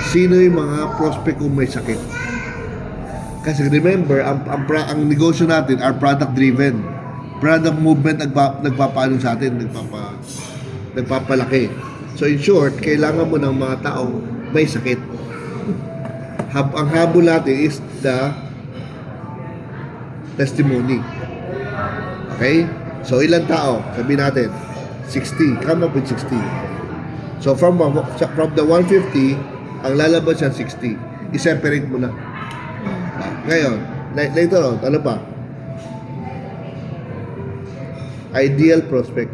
sino yung mga prospect kung may sakit. Kasi remember, ang negosyo natin are product driven. Product movement nagpapaano sa atin, nagpapalaki. So in short, kailangan mo ng mga taong may sakit. Ang habol natin is the testimony. Okay? So ilang tao? Sabihin natin 60. Come up with 60. So from the 150, ang lalabas yan 60. I-separate mo na. Ngayon, later on, ano pa? Ideal prospect.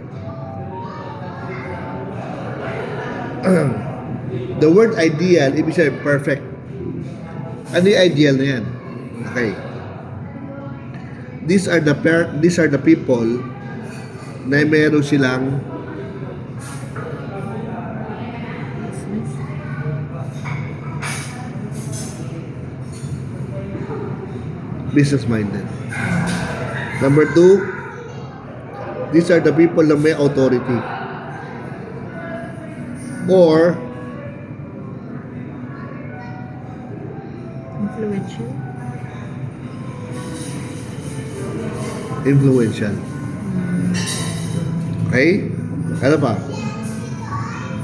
The word ideal, ibig sabihin perfect. Ano yung ideal na yan? Okay. These are the people na meron silang business minded. Number 2, these are the people na may authority or influential. Okay? Ano pa?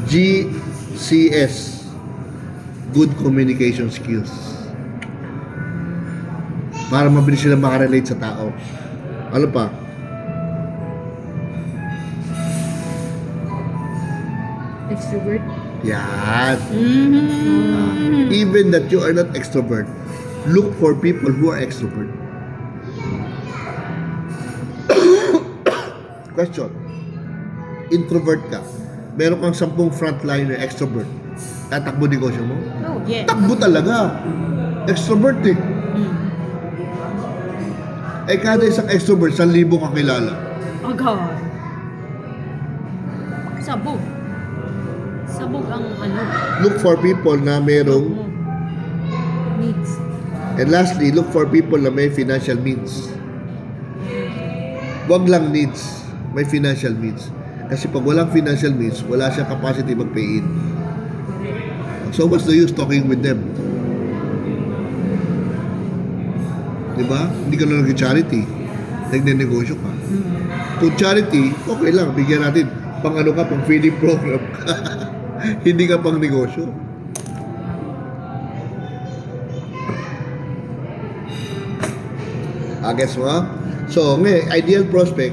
GCS, good communication skills. Para mabilis sila makarelate sa tao. Ano pa? Extrovert. Yan. Even that you are not extrovert, look for people who are extrovert. Question. Introvert ka. Meron kang 10 frontliner extrovert. Tatakbo negosyo mo? Oh, yes. Takbo talaga. Extrovert eh. Eh kada isang extrovert, 1,000 kakilala. Oh God. Sabog. Sabog ang ano. Look for people na merong, Needs. and lastly, look for people na may financial means. Wag lang needs, may financial means. Kasi pag walang financial means, wala siyang capacity mag-pay in. So what's the use talking with them? Diba? Hindi ka na nag-charity. Nagne-negosyo ka. Kung charity, okay lang. Bigyan natin. Pang ano ka, pang feeding program ka. Hindi ka pang negosyo. Guess mo ha? So, ngayon, ideal prospect,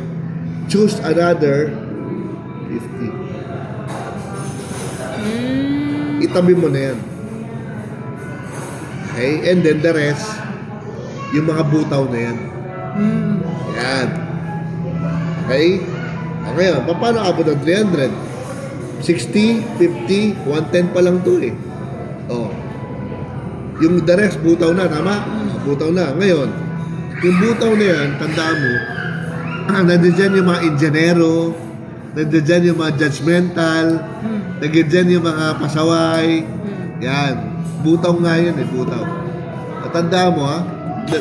choose another 50. Itabi mo na yan. Okay? And then the rest, yung mga butaw na yan. Yan. Okay? Ngayon, paano abot ng 300? 60, 50, 110 pa lang to eh. Oh. Yung the rest, butaw na, tama? Butaw na. Ngayon, yung butaw na yan, tandaan mo, nandiyan dyan yung mga ingenyero, nandiyan dyan yung mga judgmental, nandiyan dyan yung mga pasaway. Yan. Butaw nga yan eh, butaw. At tandaan mo ha,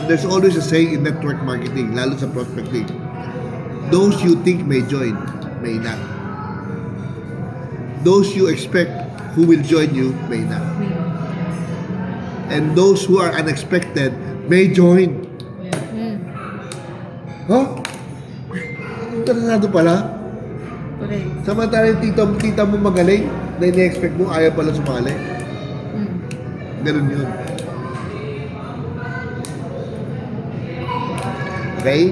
there's always a saying in network marketing, lalo sa prospecting. Those you think may join, may not. Those you expect who will join you, may not. And those who are unexpected may join. Huh? Interesado pala. Correct. Samantala yung tita mo magaling, na ini-expect mo, ayaw pala sumali. Ganun yun. Okay?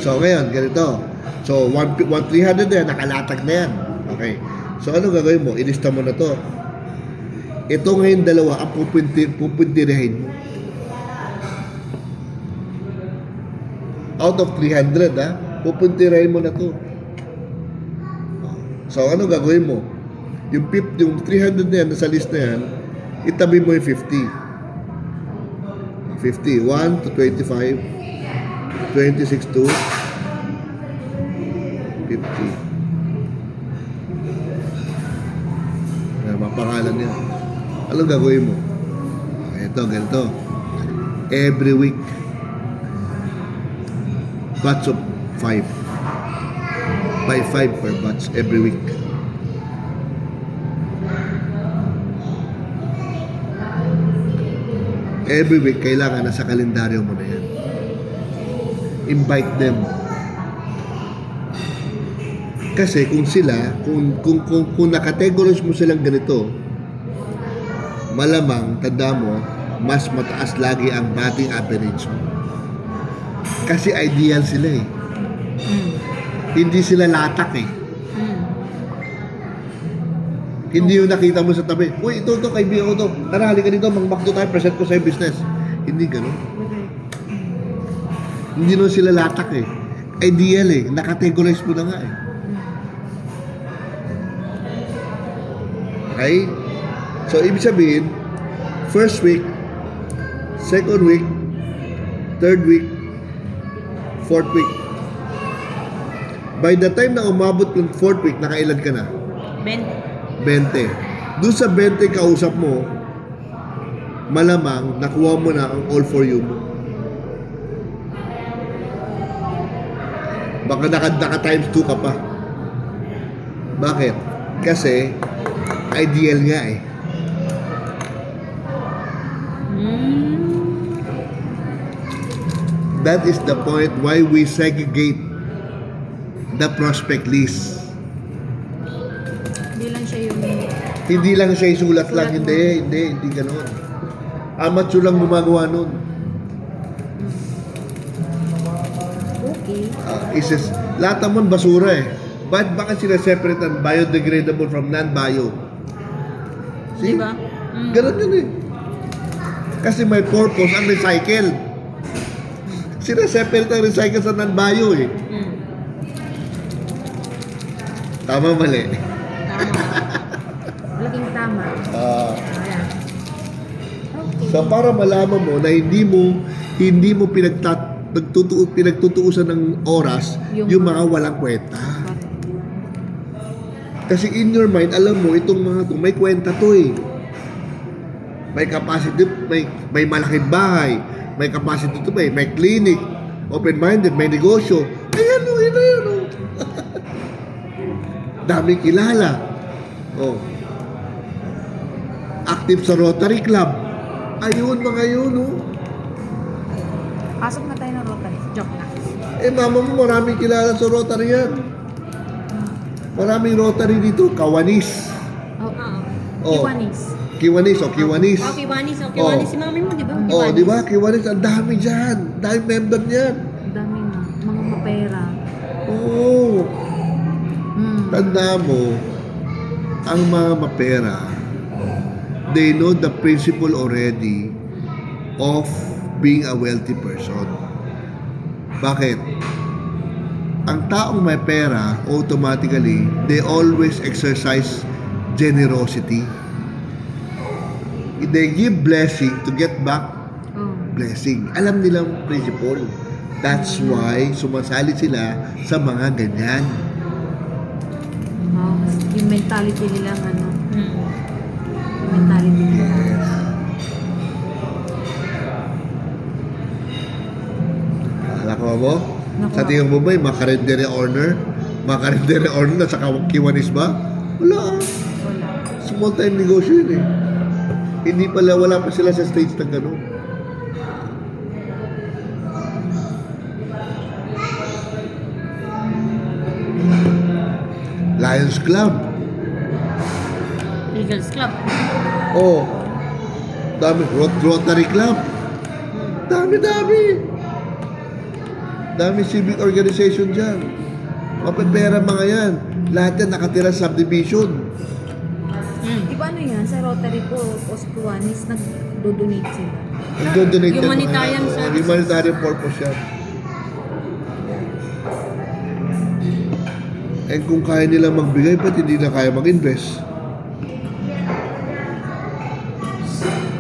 So, ngayon, ganito. So, 1,300 na yan, nakalatag na yan. Okay. So, ano gagawin mo? Ilista mo na to. Ito ngayon dalawa, ang pupintirihin mo. Out of 300, ha? Pupintirihin mo na to. So, ano gagawin mo? Yung 300 na yan, nasa list na yan, itabi mo yung 50. 50. 1 to 25. 26 to 50. Mapangalan niya. Anong gagawin mo? Ito, ganito. Every week, batch of 5. By 5 per batch every week. Every week, kailangan nasa kalendaryo mo na yan. Invite them. Kasi kung sila, kung nakategorize mo silang ganito, malamang, tanda mo, mas mataas lagi ang batting average mo. Kasi ideal sila eh. Hindi sila latak eh. Hindi yung nakita mo sa tabi, uy, ito, kaibigan ko to. Tara, halika dito, mag-McDo tayo, present ko sa'yo business. Hindi ganun. Hindi nun sila latak eh. Ideal eh. Nakategorize mo na nga eh. Okay? So, ibig sabihin, first week, second week, third week, fourth week. By the time na umabot yung fourth week, nakailan ka na? 20. Doon sa 20 kausap mo, malamang nakuha mo na ang all for you mo. Baka naka times 2 ka pa. Bakit? Kasi ideal nga eh. That is the point why we segregate the prospect list. Hindi lang siya yung... Hindi lang siya isulat lang, Sulat mo. hindi ganoon. Amateur lang gumagawa nun. Okay. Lahat naman basura eh. Bakit sila separate ang biodegradable from non-bio? Di ba? Ganun yun eh. Kasi may purpose ang recycle. Sila separate ang recycle sa non-bio eh. Tama, mali. Tama. Malaking tama. Ayan. Okay. So para malaman mo na hindi mo pinagtutuusan ng oras yung mga walang kwenta. Kasi in your mind, alam mo, itong mga to, may kwenta to eh. May capacity, may malaking bahay, may capacity to may clinic, open-minded, may negosyo. Ayan o, yun o. Daming kilala. Oh. Active sa Rotary Club. Ayun, mga yun o. Pasok na tayo ng Rotary. Joke na. Mama mo, maraming kilala sa Rotary yan. Maraming Rotary dito, Kawanis. Oh. Kiwanis. Kiwanis. Kiwanis. Oh. Si mami mo, di ba? Oh, di ba? Kiwanis, ang dami dyan. Dahil member niyan. Daming mga mapera. Oo. Tanda mo, ang mga mapera, they know the principle already of being a wealthy person. Bakit? Ang taong may pera, automatically, they always exercise generosity. They give blessing to get back blessing. Alam nilang principle. That's why sumasali sila sa mga ganyan. Yung mentality nilang ano. Yung mentality nila. Yes. Akala ko mo? Naku. Sa tingin mo ba yung makarendere honor? Makarendere honor na sa Kiwanis ba? Wala. Wala. Small time negosyo yun eh. Hindi pala, wala pa sila sa stage na gano'n. Lions Club. Eagles Club. Oh. Dami. Rotary Club. Dami. Dami civic organization dyan. Mapipera mga yan. Lahat yan nakatira sa subdivision. Di ba ano yan? Sa Rotary po, o sa Kiwanis, nag-donate sila. Nagdo-donate yan, Humanitarian mga- services. Humanitarian purpose yan. And kung kaya nila magbigay, ba't hindi na kaya mag-invest?